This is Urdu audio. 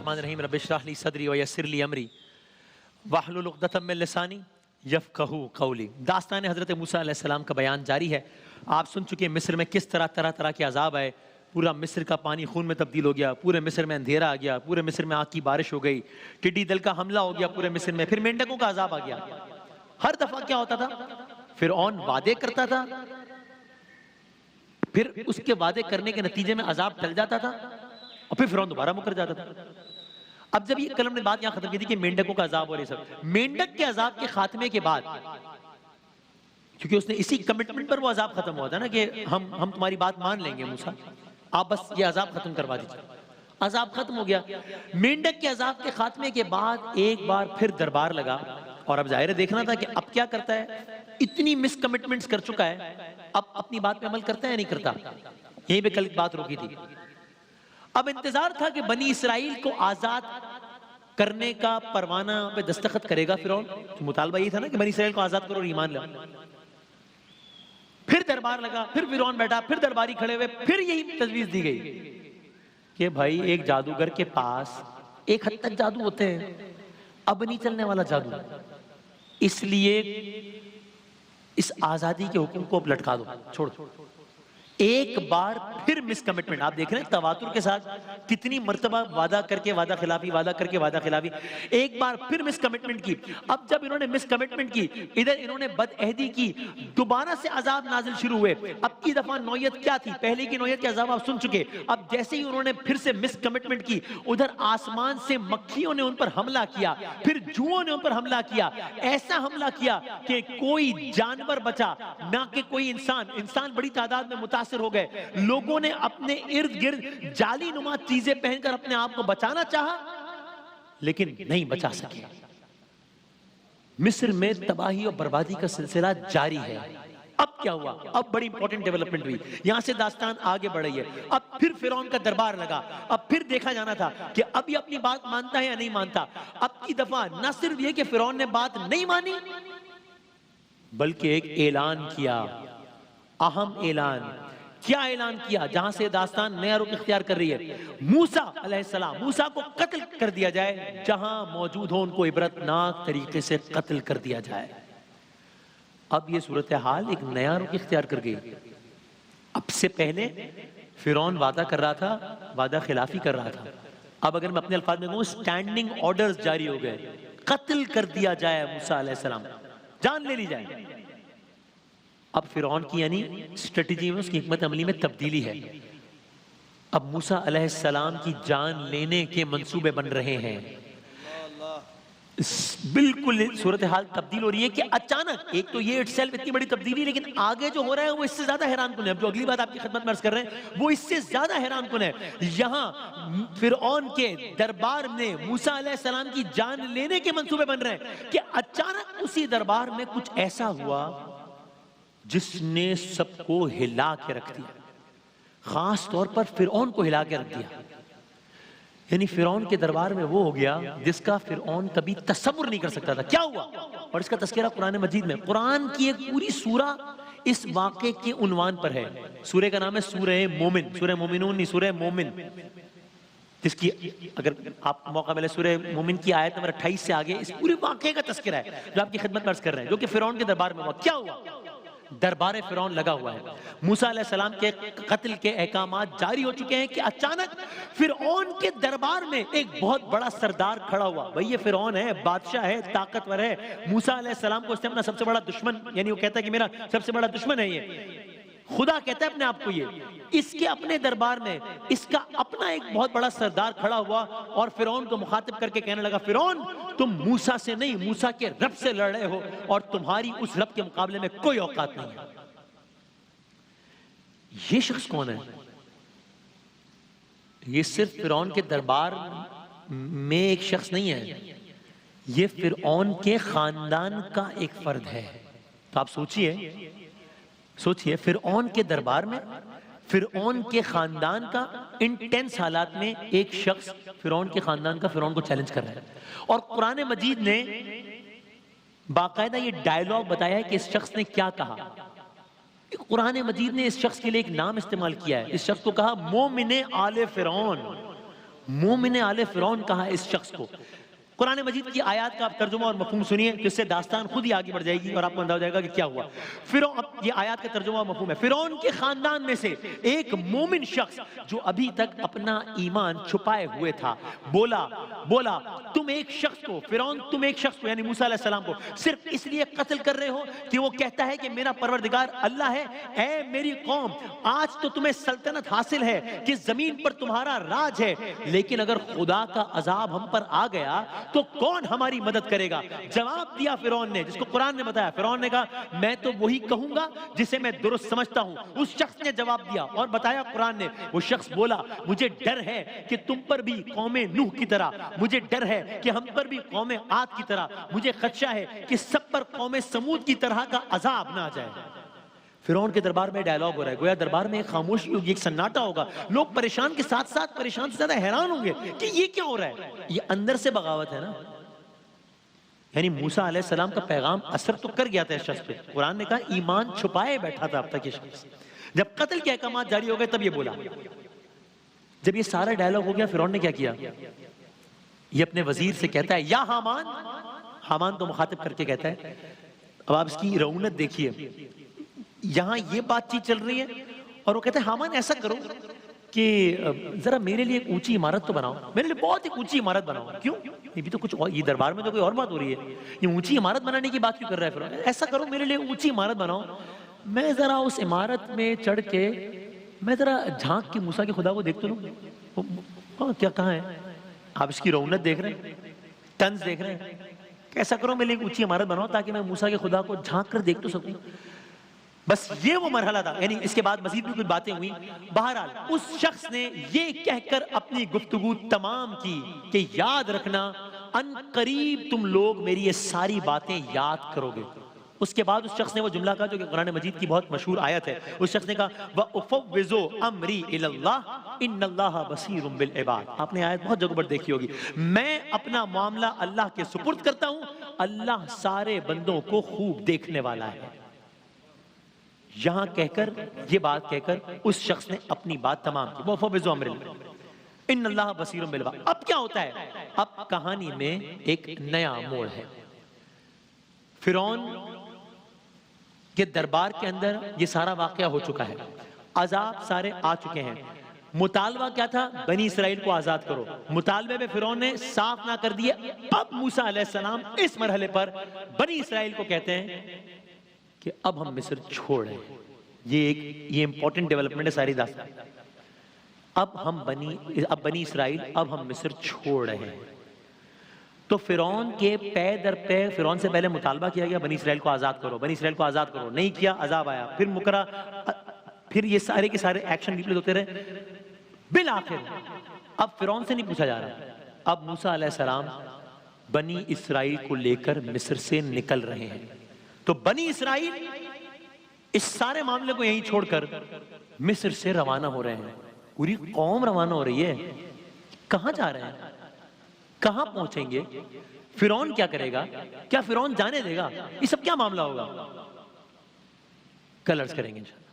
الرحمن الرحیم رب اشرح لی صدری ویسر لی امری واحلل عقدۃ من لسانی یفقہوا قولی۔ داستان حضرت موسیٰ علیہ السلام کا بیان جاری ہے۔ آپ سن چکے مصر میں کس طرح طرح کے عذاب آئے، پورا مصر کا پانی خون میں تبدیل ہو گیا، پورے مصر میں اندھیرا آ گیا، پورے مصر میں آگ کی بارش ہو گئی، ٹڈی دل کا حملہ ہو گیا پورے مصر میں، پھر مینڈکوں کا عذاب آ گیا۔ ہر دفعہ کیا ہوتا تھا؟ فرعون وعدے کرتا تھا، پھر اس کے وعدے کرنے کے نتیجے میں عذاب ٹل جاتا تھا، اور پھر فرعون دوبارہ مکر جاتا تھا۔ اب جب یہ کلم نے بات یہاں ختم کی تھی کہ مینڈکوں کا عذاب اور یہ سب، مینڈک کے عذاب کے خاتمے کے بعد، کیونکہ اس نے اسی کمٹمنٹ پر وہ عذاب ختم ہوا تھا نا کہ ہم تمہاری بات مان لیں گے موسیٰ، آپ بس یہ عذاب ختم کروا دیجئے۔ عذاب ختم ہو گیا۔ مینڈک کے عذاب کے خاتمے کے بعد ایک بار پھر دربار لگا، اور اب ظاہر دیکھنا تھا کہ اب کیا کرتا ہے۔ اتنی مس کمٹمنٹس کر چکا ہے، اب اپنی بات پہ عمل کرتا ہے یا نہیں کرتا۔ یہیں پہ کل بات روکی تھی۔ اب انتظار تھا کہ بنی اسرائیل کو آزاد کرنے کا پروانہ پہ دستخط کرے گا فرعون۔ مطالبہ یہ تھا نا کہ بنی اسرائیل کو آزاد کرو اور ایمان لاؤ۔ پھر دربار لگا، پھر فرعون بیٹھا، پھر درباری کھڑے ہوئے، پھر یہی تجویز دی گئی کہ بھائی ایک جادوگر کے پاس ایک حد تک جادو ہوتے ہیں، اب نہیں چلنے والا جادو، اس لیے اس آزادی کے حکم کو اب لٹکا دو، چھوڑ دو۔ ایک بار پھر مس کمٹمنٹ، آپ دیکھ رہے ہیں تواتر کے ساتھ کتنی مرتبہ وعدہ کر کے وعدہ خلافی، وعدہ کر کے وعدہ خلافی، ایک بار پھر مس کمٹمنٹ کی۔ اب جب انہوں نے مس کمٹمنٹ کی، ادھر انہوں نے بد عہدی کی، دوبارہ سے عذاب نازل شروع ہوئے۔ اب کی دفعہ نوعیت کیا تھی؟ پہلے کی نوعیت کے عذاب آپ سن چکے، اب جیسے ہی انہوں نے پھر سے مس کمٹمنٹ کی، ادھر آسمان سے مکھیوں نے ان پر حملہ کیا، پھر جوؤں نے ان پر حملہ کیا، ایسا حملہ کیا کہ کوئی جانور بچا نہ کہ کوئی انسان بڑی تعداد میں متاثر ہو گئے۔ لوگوں نے اپنے ارد گرد جالی نما چیزیں پہن کر اپنے آپ کو بچانا چاہا، لیکن نہیں بچا سکے۔ مصر میں تباہی اور بربادی کا سلسلہ جاری ہے۔ اب کیا ہوا؟ اب بڑی امپورٹنٹ ڈیولپمنٹ ہوئی، یہاں سے داستان آگے بڑھ رہی ہے۔ اب پھر فرعون کا دربار لگا، اب پھر دیکھا جانا تھا کہ اب یہ اپنی بات مانتا ہے یا نہیں مانتا۔ اب کی دفعہ نہ صرف یہ کہ فرعون نے بات نہیں مانی، بلکہ ایک اعلان کیا، اہم اعلان۔ کیا اعلان کیا؟ جہاں سے داستان نیا رخ اختیار کر رہی ہے۔ موسیٰ علیہ السلام، موسیٰ کو قتل کر دیا جائے، جہاں موجود ہو ان کو عبرتناک طریقے سے قتل کر دیا جائے۔ اب یہ صورتحال ایک نیا رخ اختیار کر گئی۔ اب سے پہلے فرعون وعدہ کر رہا تھا، وعدہ خلافی کر رہا تھا، اب اگر میں اپنے الفاظ میں کہوں سٹینڈنگ آرڈرز جاری ہو گئے، قتل کر دیا جائے موسیٰ علیہ السلام، جان لے لی جائے۔ اب فرعون کی یعنی اسٹریٹجی میں، اس کی حکمت عملی میں تبدیلی ہے۔ اب موسیٰ علیہ السلام کی جان لینے کے منصوبے بن رہے ہیں۔ بالکل صورتحال تبدیل ہو رہی ہے کہ اچانک، ایک تو یہ اٹسیلف اتنی بڑی تبدیلی، لیکن آگے جو ہو رہا ہے وہ اس سے زیادہ حیران کن ہے۔ اب جو اگلی بات آپ کی خدمت میں عرض کر رہے ہیں وہ اس سے زیادہ حیران کن ہے۔ یہاں فرعون کے دربار میں موسیٰ علیہ السلام کی جان لینے کے منصوبے بن رہے ہیں کہ اچانک اسی دربار میں کچھ ایسا ہوا جس نے سب کو ہلا کے رکھ دیا، خاص طور پر فرعون کو ہلا کے رکھ دیا۔ یعنی فرعون کے دربار میں وہ ہو گیا جس کا فرعون کبھی تصور نہیں کر سکتا تھا۔ کیا ہوا؟ اور اس کا تذکرہ قرآن مجید میں، قرآن کی ایک پوری سورہ اس واقعے کے عنوان پر ہے۔ سورہ کا نام ہے سورہ مومن، سورہ مومنون نہیں، سورہ مومن، جس کی اگر آپ موقع ملے سورہ مومن کی آیت نمبر 28 سے آگے اس پورے واقعے کا تذکرہ ہے جو آپ کی خدمت میں عرض کر رہے ہیں، جو کہ فرعون کے دربار میں ہوا۔ کیا ہوا؟ دربار فرعون لگا ہوا ہے، موسیٰ علیہ السلام کے قتل کے احکامات جاری ہو چکے ہیں کہ اچانک فرعون کے دربار میں ایک بہت بڑا سردار کھڑا ہوا۔ بھئی یہ فرعون ہے، بادشاہ ہے، طاقتور ہے، موسیٰ علیہ السلام کو اس نے اپنا سب سے بڑا دشمن، یعنی وہ کہتا ہے کہ میرا سب سے بڑا دشمن ہے یہ، خدا کہتا ہے اپنے آپ کو یہ۔ اس کے اپنے دربار میں اس کا اپنا ایک بہت بڑا سردار کھڑا ہوا اور فرعون کو مخاطب کر کے کہنے لگا، فرعون تم موسیٰ سے نہیں، موسیٰ کے رب سے لڑ رہے ہو، اور تمہاری اس رب کے مقابلے میں کوئی اوقات نہیں ہے۔ یہ شخص کون ہے؟ یہ صرف فرعون کے دربار میں ایک شخص نہیں ہے، یہ فرعون کے خاندان کا ایک فرد ہے۔ تو آپ سوچئے فرعون کے دربار میں، فرعون کے خاندان کا انٹینس حالات میں ایک شخص فرعون کے خاندان کا فرعون کو چیلنج کر رہا ہے، اور قرآن مجید نے باقاعدہ یہ ڈائیلاگ بتایا ہے کہ اس شخص نے کیا کہا۔ قرآن مجید نے اس شخص کے لیے ایک نام استعمال کیا ہے، اس شخص کو کہا مومن آل فرعون، مومن آل فرعون کہا اس شخص کو. قرآن مجید کی آیات کا آپ ترجمہ اور مفہوم سنیے، جس سے داستان خود ہی آگے بڑھ جائے گی اور آپ کو اندازہ ہو جائے گا کہ کیا ہوا. فرعون، اب یہ آیات کا ترجمہ اور مفہوم ہے. فرعون کے خاندان میں سے ایک مومن شخص جو ابھی تک اپنا ایمان چھپائے ہوئے تھا، بولا تم ایک شخص کو، فرعون تم ایک شخص کو یعنی موسیٰ علیہ السلام کو صرف اس لیے قتل کر رہے ہو کہ وہ کہتا ہے کہ میرا پروردگار اللہ ہے. اے میری قوم، آج تو تمہیں سلطنت حاصل ہے کہ زمین پر تمہارا راج ہے، لیکن اگر خدا کا عذاب ہم پر آ گیا تو کون ہماری مدد کرے گا؟ جواب دیا فرعون نے، جس کو قرآن نے بتایا. فرعون نے کہا میں تو وہی کہوں گا جسے میں درست سمجھتا ہوں. اس شخص نے جواب دیا اور بتایا قرآن نے. وہ شخص بولا مجھے ڈر ہے کہ تم پر بھی قوم نوح کی طرح، مجھے ڈر ہے کہ ہم پر بھی قوم عاد کی طرح، مجھے خدشہ ہے کہ سب پر قوم سمود کی طرح کا عذاب نہ آ جائے. فرعون کے دربار میں ڈائیلاگ ہو رہا ہے، گویا دربار میں ایک خاموشی ہوگی، ایک سناٹا ہوگا. لوگ پریشان کے ساتھ ساتھ پریشان سے زیادہ حیران ہوں گے کہ یہ کیا ہو رہا ہے. یہ اندر سے بغاوت ہے نا. یعنی موسیٰ علیہ السلام کا پیغام اثر تو کر گیا تھا اس شخص پہ. قرآن نے کہا ایمان چھپائے بیٹھا تھا اب تک یہ شخص. جب قتل کے احکامات جاری ہو گئے تب یہ بولا. جب یہ سارا ڈائیلاگ ہو گیا، فرعون نے کیا کیا؟ یہ اپنے وزیر سے کہتا ہے یا حامان. حامان تو مخاطب کر کے کہتا ہے. اب آپ اس کی رعونت دیکھیے، یہاں یہ بات چیت چل رہی ہے اور وہ کہتا ہے حامان ایسا کرو کہ ذرا میرے لیے ایک اونچی عمارت تو بناؤ، میرے لیے بہت ایک اونچی عمارت بناؤ. کیوں؟ یہ بھی تو کچھ اور، یہ دربار میں تو کوئی اور بات ہو رہی ہے، یہ اونچی عمارت بنانے کی بات کیوں کر رہا ہے فرعون؟ ایسا کرو میرے لیے اونچی عمارت بناؤ، میں ذرا اس عمارت میں چڑھ کے میں ذرا جھانک کے موسیٰ کے خدا کو دیکھ تو لوں. کیا کہاں ہے؟ آپ اس کی رونت دیکھ رہے ہیں، طنز دیکھ رہے ہیں. ایسا کرو میرے لیے ایک اونچی عمارت بناؤ تاکہ میں موسیٰ کے خدا کو جھانک کر دیکھ تو سکوں. بس یہ وہ مرحلہ تھا. یعنی اس کے بعد مزید بھی کچھ باتیں ہوئی. بہرحال اس شخص نے یہ کہہ کر اپنی گفتگو تمام کی کہ یاد رکھنا ان قریب تم لوگ میری یہ ساری باتیں یاد کرو گے. اس کے بعد اس شخص نے وہ جملہ کہا جو کہ قرآن مجید کی بہت مشہور آیت ہے. اس شخص نے کہا وَأُفَوِّضُ أَمْرِي إِلَى اللَّهِ إِنَّ اللَّهَ بَصِيرٌ بِالْعِبَادِ. آپ نے آیت بہت جگہ پر دیکھی ہوگی. میں اپنا معاملہ اللہ کے سپرد کرتا ہوں، اللہ سارے بندوں کو خوب دیکھنے والا ہے. یہاں کہہ کر، یہ بات کہہ کر اس شخص نے اپنی بات تمام کی. وَأُفَوِّضُ أَمْرِي إِنَّ اللَّهَ بَصِيرٌ بِالْعِبَادِ. اب کیا ہوتا ہے؟ اب کہانی میں ایک نیا موڑ ہے. فرعون کے دربار کے اندر یہ سارا واقعہ ہو چکا ہے، عذاب سارے آ چکے ہیں. مطالبہ کیا تھا؟ بنی اسرائیل کو آزاد کرو. مطالبے میں فرعون نے صاف نہ کر دیا. اب موسیٰ علیہ السلام اس مرحلے پر بنی اسرائیل کو کہتے ہیں کہ اب ہم مصر چھوڑ رہے ہیں. یہ امپورٹنٹ ڈیولپمنٹ ہے ساری داستان. اب بنی اسرائیل اب ہم مصر چھوڑ رہے ہیں. تو فرعون کے پے در پے، فرعون سے پہلے مطالبہ کیا گیا بنی اسرائیل کو آزاد کرو، بنی اسرائیل کو آزاد کرو. نہیں کیا، عذاب آیا. پھر مکرا، پھر یہ سارے کے سارے ایکشن ریپلیز ہوتے رہے. بالآخر اب فرعون سے نہیں پوچھا جا رہا، اب موسیٰ علیہ السلام بنی اسرائیل کو لے کر مصر سے نکل رہے ہیں. تو بنی اسرائیل اس سارے معاملے کو یہیں چھوڑ کر مصر سے روانہ ہو رہے ہیں. پوری قوم روانہ ہو رہی ہے. کہاں جا رہے ہیں؟ کہاں پہنچیں گے؟ فرعون کیا کرے گا؟ کیا فرعون جانے دے گا؟ یہ سب کیا معاملہ ہوگا؟ کل عرض کریں گے انشاءاللہ.